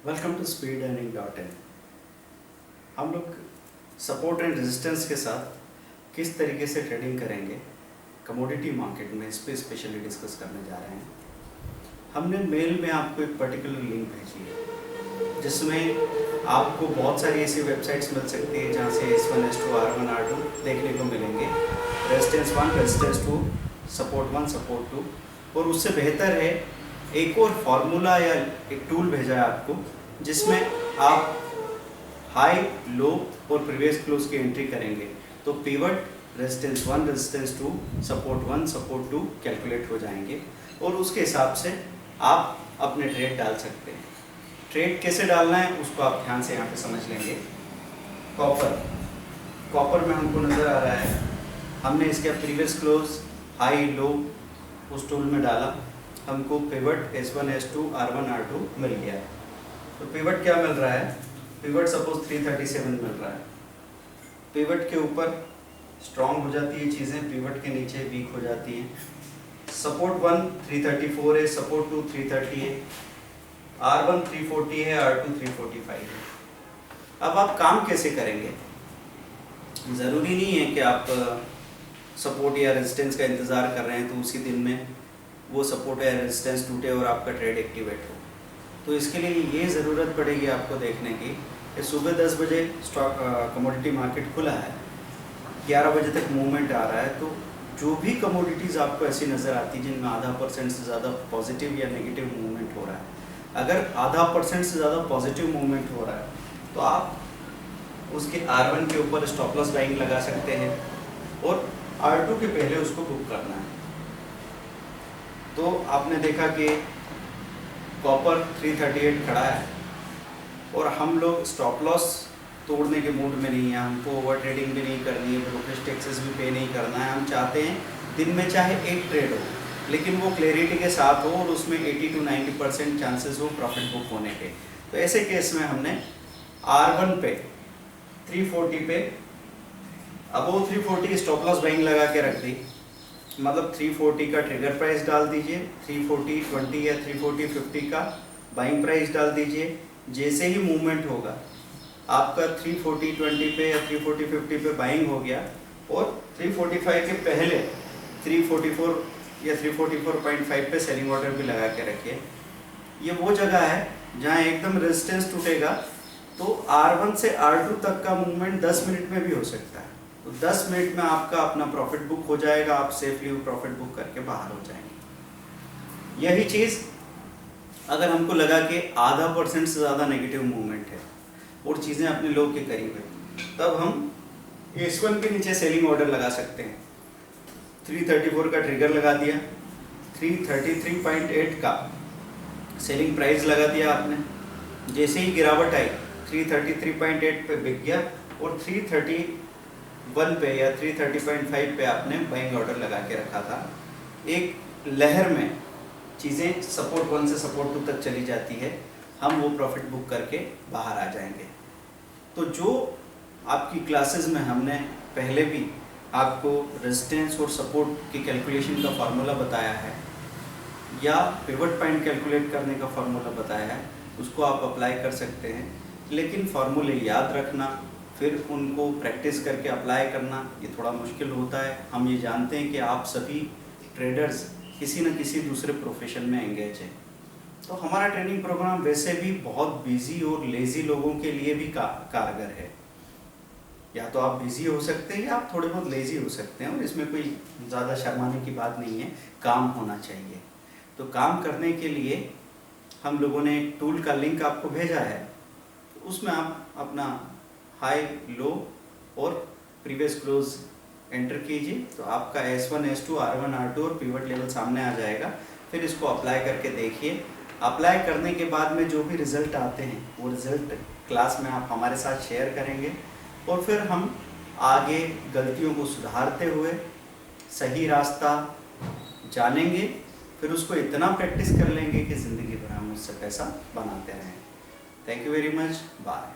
Welcome to speed earning dot in. हम लोग support and resistance के साथ किस तरीके से ट्रेडिंग करेंगे कमोडिटी मार्केट में, इस पर स्पेशली डिस्कस करने जा रहे हैं। हमने मेल में आपको एक पर्टिकुलर लिंक भेजी है जिसमें आपको बहुत सारी ऐसी वेबसाइट्स मिल सकती है जहाँ से S1 S2 R1 R2 देखने को मिलेंगे, रेजिस्टेंस 1 रेजिस्टेंस 2, सपोर्ट 1 सपोर्ट 2। और उससे बेहतर है एक और फार्मूला या एक टूल भेजा है आपको जिसमें आप हाई, लो और प्रीवियस क्लोज की एंट्री करेंगे तो pivot, resistance 1 resistance 2, support 1 support 2 calculate हो जाएंगे और उसके हिसाब से आप अपने ट्रेड डाल सकते हैं। ट्रेड कैसे डालना है उसको आप ध्यान से यहाँ पे समझ लेंगे। कॉपर में हमको नज़र आ रहा है, हमने इसका प्रीवियस क्लोज, हाई, लो उस टूल में डाला, हमको pivot S1 S2 R1 R2 मिल गया है। तो पिवट क्या मिल रहा है? पिवट सपोज 337 मिल रहा है। पिवट के ऊपर स्ट्रॉन्ग हो जाती है चीज़ें, पिवट के नीचे वीक हो जाती हैं। सपोर्ट 1 334 है, सपोर्ट 2 330 है, R1 340 है, R2 345 है। अब आप काम कैसे करेंगे? ज़रूरी नहीं है कि आप सपोर्ट या रेजिस्टेंस का इंतज़ार कर रहे हैं तो उसी दिन में वो सपोर्ट या रेजिस्टेंस टूटे और आपका ट्रेड एक्टिवेट हो। तो इसके लिए ये ज़रूरत पड़ेगी आपको देखने की कि सुबह 10 बजे स्टॉक कमोडिटी मार्केट खुला है, 11 बजे तक मूवमेंट आ रहा है, तो जो भी कमोडिटीज़ आपको ऐसी नज़र आती है जिनमें आधा % से ज़्यादा पॉजिटिव या नेगेटिव मूवमेंट हो रहा है, अगर आधा % से ज़्यादा पॉजिटिव मूवमेंट हो रहा है तो आप उसके R1 के ऊपर स्टॉप लॉस बाइंग लगा सकते हैं और R2 के पहले उसको बुक करना है। तो आपने देखा कि कॉपर 338 खड़ा है और हम लोग स्टॉप लॉस तोड़ने के मूड में नहीं है, हमको ओवर ट्रेडिंग भी नहीं करनी है, ब्रोकरेज टैक्सेस भी पे नहीं करना है। हम चाहते हैं दिन में चाहे एक ट्रेड हो लेकिन वो क्लैरिटी के साथ हो और उसमें 80 to 90% चांसेस हो प्रॉफिट बुक होने के। तो ऐसे केस में हमने R1 पे 340 पे अबव 340 स्टॉप लॉस बाइंग लगा के रख दी, मतलब 340 का ट्रिगर प्राइस डाल दीजिए, 340.20 या 340.50 का बाइंग प्राइस डाल दीजिए। जैसे ही मूवमेंट होगा आपका 340.20 पे या 340.50 पे बाइंग हो गया और 345 के पहले 344 या 344.5 पे सेलिंग ऑर्डर भी लगा के रखिए। ये वो जगह है जहाँ एकदम रेजिस्टेंस टूटेगा तो R1 से R2 तक का मूवमेंट 10 मिनट में भी हो सकता है। तो 10 मिनट में आपका अपना प्रॉफिट बुक हो जाएगा, आप सेफली वो प्रॉफिट बुक करके बाहर हो जाएंगे। यही चीज़ अगर हमको लगा कि आधा % से ज़्यादा नेगेटिव मूवमेंट है और चीज़ें अपने लो के करीब है, तब हम S1 के नीचे सेलिंग ऑर्डर लगा सकते हैं। 334 का ट्रिगर लगा दिया, 333.8 का सेलिंग प्राइस लगा दिया आपने। जैसे ही गिरावट आई 333.8 पे बिक गया और 331 पे या 330.5 पे आपने बाइंग ऑर्डर लगा के रखा था। एक लहर में चीज़ें सपोर्ट 1 से सपोर्ट 2 तक चली जाती है, हम वो प्रॉफिट बुक करके बाहर आ जाएंगे। तो जो आपकी क्लासेस में हमने पहले भी आपको रेजिस्टेंस और सपोर्ट की कैलकुलेशन का फार्मूला बताया है या पिवट पॉइंट कैलकुलेट करने का फार्मूला बताया है, उसको आप अप्लाई कर सकते हैं। लेकिन फार्मूले याद रखना फिर उनको प्रैक्टिस करके अप्लाई करना ये थोड़ा मुश्किल होता है। हम ये जानते हैं कि आप सभी ट्रेडर्स किसी न किसी दूसरे प्रोफेशन में एंगेज हैं, तो हमारा ट्रेनिंग प्रोग्राम वैसे भी बहुत बिजी और लेज़ी लोगों के लिए भी कारगर है। या तो आप बिजी हो सकते हैं या आप थोड़े बहुत लेज़ी हो सकते हैं और इसमें कोई ज़्यादा शर्माने की बात नहीं है, काम होना चाहिए। तो काम करने के लिए हम लोगों ने एक टूल का लिंक आपको भेजा है, उसमें आप अपना हाई, लो और प्रीवियस क्लोज एंटर कीजिए तो आपका S1 S2 R1 R2 और पिवट लेवल सामने आ जाएगा। फिर इसको अप्लाई करके देखिए। अप्लाई करने के बाद में जो भी रिज़ल्ट आते हैं वो रिज़ल्ट क्लास में आप हमारे साथ शेयर करेंगे और फिर हम आगे गलतियों को सुधारते हुए सही रास्ता जानेंगे। फिर उसको इतना प्रैक्टिस कर लेंगे कि ज़िंदगी भर हम उससे पैसा बनाते रहें। Thank you very much, bye.